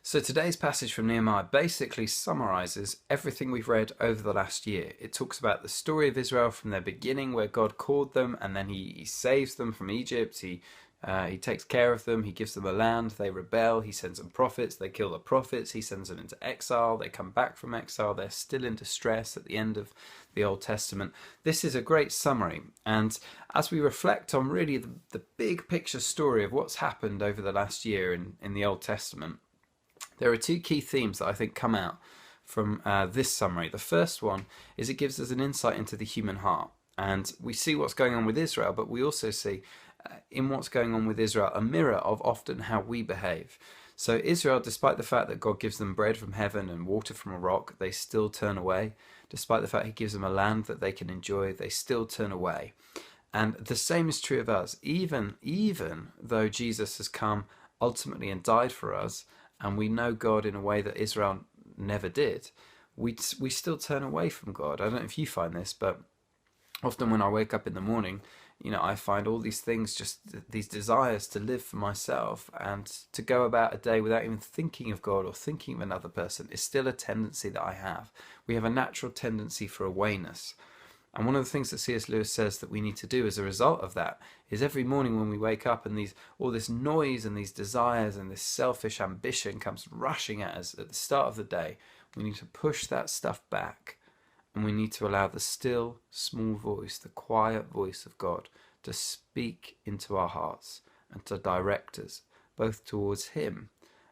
So today's passage from Nehemiah basically summarizes everything we've read over the last year. It talks about the story of Israel from their beginning, where God called them, and then He saves them from Egypt. He takes care of them. He gives them a land. They rebel. He sends them prophets. They kill the prophets. He sends them into exile. They come back from exile. They're still in distress at the end of the Old Testament. This is a great summary. And as we reflect on really the big picture story of what's happened over the last year in the Old Testament, there are two key themes that I think come out from this summary. The first one is it gives us an insight into the human heart. And we see what's going on with Israel, but we also see in what's going on with Israel a mirror of often how we behave. So Israel, despite the fact that God gives them bread from heaven and water from a rock, they still turn away. Despite the fact He gives them a land that they can enjoy, they still turn away. And the same is true of us. Even though Jesus has come ultimately and died for us, and we know God in a way that Israel never did, we still turn away from God. I don't know if you find this, but often when I wake up in the morning, I find all these things, just these desires to live for myself and to go about a day without even thinking of God or thinking of another person is still a tendency that I have. We have a natural tendency for awayness. And one of the things that C.S. Lewis says that we need to do as a result of that is every morning when we wake up and all this noise and these desires and this selfish ambition comes rushing at us at the start of the day, we need to push that stuff back, and we need to allow the still, small voice, the quiet voice of God to speak into our hearts and to direct us both towards Him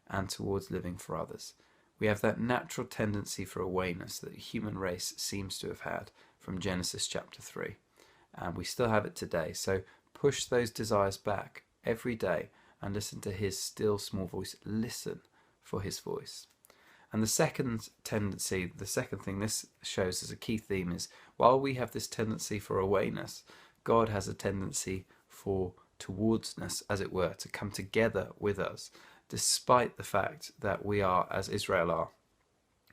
and towards living for others. We have that natural tendency for awayness that the human race seems to have had from Genesis chapter 3. And we still have it today. So push those desires back every day and listen to His still small voice. Listen for His voice. And the second tendency, the second thing this shows as a key theme is while we have this tendency for awayness, God has a tendency for towardsness, as it were, to come together with us, despite the fact that we are, as Israel are,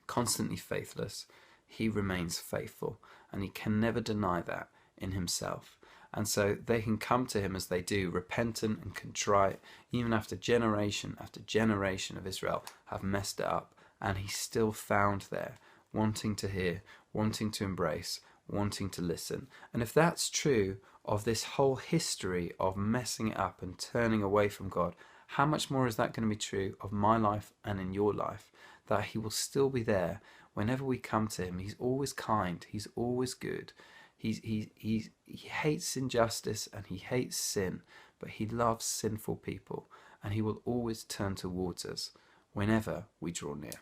constantly faithless. He remains faithful, and He can never deny that in Himself. And so they can come to Him as they do, repentant and contrite, even after generation of Israel have messed it up, and He's still found there, wanting to hear, wanting to embrace, wanting to listen. And if that's true of this whole history of messing it up and turning away from God, how much more is that going to be true of my life and in your life? That He will still be there whenever we come to Him. He's always kind. He's always good. He hates injustice and He hates sin, but He loves sinful people, and He will always turn towards us whenever we draw near.